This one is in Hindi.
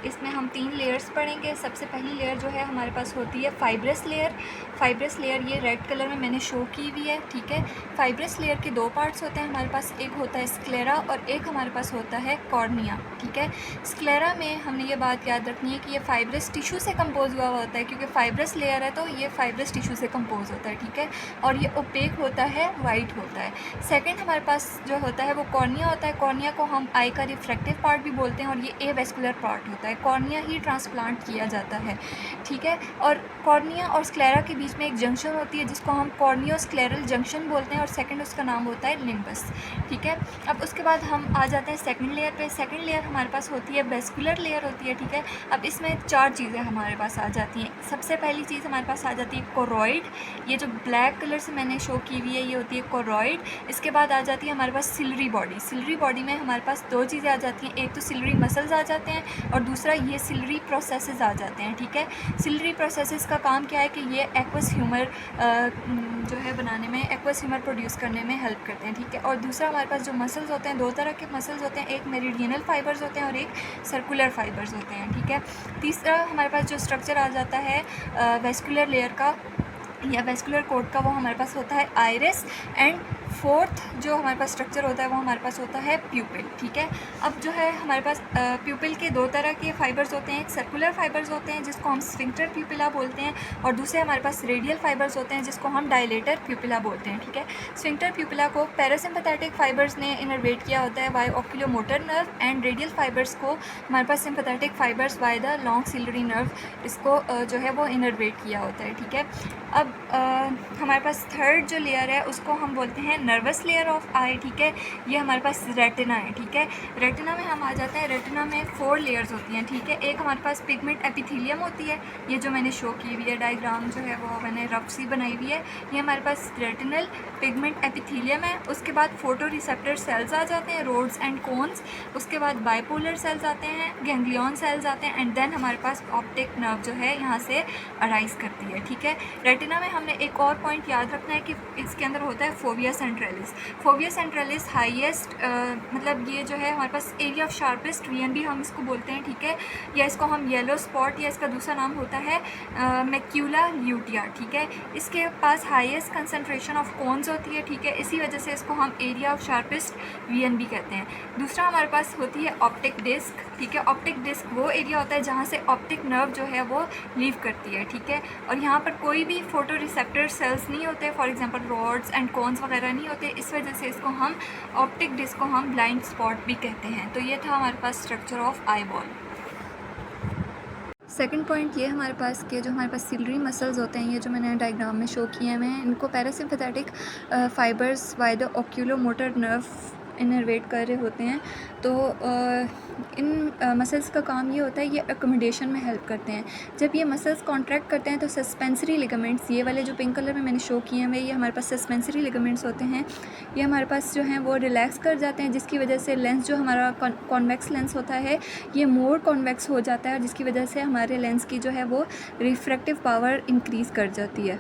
इसमें हम 3 लेयर्स पढ़ेंगे। सबसे पहली लेयर जो है हमारे पास होती है फाइब्रस लेयर। फाइब्रस लेयर ये रेड कलर में मैंने शो की हुई है, ठीक है। फाइब्रस लेयर के 2 पार्ट्स होते हैं हमारे पास, एक होता है स्क्लेरा और एक हमारे पास होता है कॉर्निया, ठीक है। स्क्लेरा में हमने ये बात याद रखनी है कि ये फाइब्रस टिश्यू से कंपोज हुआ होता है, क्योंकि फाइब्रस लेयर है तो ये फाइब्रस टिश्यू से कंपोज होता है, ठीक है। और ये ओपेक होता है, वाइट होता है। सेकंड हमारे पास जो होता है वो कॉर्निया होता है। कॉर्निया को हम आई का रिफ्रैक्टिव पार्ट भी बोलते हैं और ये एवेस्कुलर पार्ट होता है। कॉर्निया ही ट्रांसप्लांट किया जाता है, ठीक है। और कॉर्निया और स्क्लेरा के बीच में एक जंक्शन होती है जिसको हम कॉर्नियोस्क्लेरल जंक्शन बोलते हैं और सेकंड उसका नाम होता है लिम्बस, ठीक है। अब उसके बाद हम आ जाते हैं सेकंड लेयर पे। सेकंड लेयर हमारे पास होती है वेस्कुलर लेयर होती है, ठीक है। अब इसमें 4 चीज़ें हमारे पास आ जाती हैं। सबसे पहली चीज़ हमारे पास आ जाती है कोरॉइड, ये जो ब्लैक कलर से मैंने शो की हुई है ये होती है कोरॉइड। इसके बाद आ जाती है हमारे पास सिलरी बॉडी। सिलरी बॉडी में हमारे पास 2 चीज़ें आ जाती हैं, एक तो सिलरी मसल्स आ जाते हैं और दूसरा ये सिलरी प्रोसेसेस आ जाते हैं, ठीक है। सिलरी प्रोसेसेस का काम क्या है कि ये एक्वस ह्यूमर जो है बनाने में, एक्वस ह्यूमर प्रोड्यूस करने में हेल्प करते हैं, ठीक है। और दूसरा हमारे पास जो मसल्स होते हैं, 2 तरह के मसल्स होते हैं, एक मेरिडियनल फाइबर्स होते हैं और एक सर्कुलर फाइबर्स होते हैं, ठीक है। तीसरा हमारे पास जो स्ट्रक्चर आ जाता है वेस्कुलर लेयर का या वेस्कुलर कोट का, वो हमारे पास होता है आइरिस। एंड फोर्थ जो हमारे पास स्ट्रक्चर होता है वो हमारे पास होता है प्यूपिल, ठीक है। अब जो है हमारे पास प्यूपिल के 2 तरह के फाइबर्स होते हैं, एक सर्कुलर फाइबर्स होते हैं जिसको हम स्फिंक्टर प्यूपिला बोलते हैं और दूसरे हमारे पास रेडियल फाइबर्स होते हैं जिसको हम डायलेटर प्यूपिला बोलते हैं, ठीक है। स्फिंक्टर प्यूपिला को पैरासिम्पैथेटिक फाइबर्स ने इनर्वेट किया होता है by oculomotor nerve and radial fibres को हमारे पास sympathetic fibres by the long ciliary nerve, इसको जो है वो इनर्वेट किया होता है, ठीक है। अब हमारे पास थर्ड जो लेयर है उसको हम बोलते हैं नर्वस लेयर ऑफ आई, ठीक है। ये हमारे पास रेटिना है, ठीक है। रेटिना में हम आ जाते हैं। रेटिना में 4 लेयर्स होती हैं, ठीक है। एक हमारे पास पिगमेंट एपिथेलियम होती है, ये जो मैंने शो की हुई है डायग्राम जो है वो मैंने रफ सी बनाई हुई है। ये हमारे पास रेटिनल पिगमेंट एपिथेलियम है। उसके बाद फोटो रिसेप्टर सेल्स आ जाते हैं, रोड्स एंड कोन्स। उसके बाद बाइपोलर सेल्स आते हैं, गैंग्लियन सेल्स आते हैं एंड देन हमारे पास ऑप्टिक नर्व जो है यहाँ से अराइज करती है, ठीक है। रेटिना में हमने एक और पॉइंट याद रखना है कि इसके अंदर होता है fovea centralis. Fovea centralis highest मतलब ये जो है हमारे पास एरिया ऑफ शार्पेस्ट वीएनबी हम इसको बोलते हैं, ठीक है। या इसको हम येलो स्पॉट या इसका दूसरा नाम होता है मैक्यूला ल्यूटिया, ठीक है। इसके पास हाईएस्ट कंसंट्रेशन ऑफ कोन्स होती है, ठीक है। इसी वजह से इसको हम एरिया ऑफ शार्पेस्ट वीएनबी कहते हैं। दूसरा हमारे पास होती है ऑप्टिक डिस्क, ठीक है। ऑप्टिक डिस्क वो एरिया होता है जहाँ से ऑप्टिक नर्व जो है वो लीव करती है, ठीक है। और यहाँ पर कोई भी फोटो रिसेप्टर सेल्स नहीं होते, for example rods and cones वगैरह नहीं होते, इस वजह से इसको हम ऑप्टिक डिस्क को हम ब्लाइंड स्पॉट भी कहते हैं। तो ये था हमारे पास structure of eyeball. Second point ये हमारे पास के जो हमारे पास सिलरी मसल्स होते हैं, ये जो मैंने डायग्राम में शो किए हैं, इनको parasympathetic fibres by the oculomotor nerve innervate कर रहे होते हैं। तो इन मसल्स का काम ये होता है, ये अकोमोडेशन में हेल्प करते हैं। जब ये मसल्स कॉन्ट्रैक्ट करते हैं तो सस्पेंसरी लिगामेंट्स, ये वाले जो पिंक कलर में मैंने शो किए हैं ये हमारे पास सस्पेंसरी लिगामेंट्स होते हैं, ये हमारे पास जो हैं वो रिलैक्स कर जाते हैं, जिसकी वजह से लेंस जो हमारा कॉन्वेक्स लेंस होता है ये मोर कॉन्वेक्स हो जाता है और जिसकी वजह से हमारे लेंस की जो है वो रिफ्रैक्टिव पावर इंक्रीज़ कर जाती है।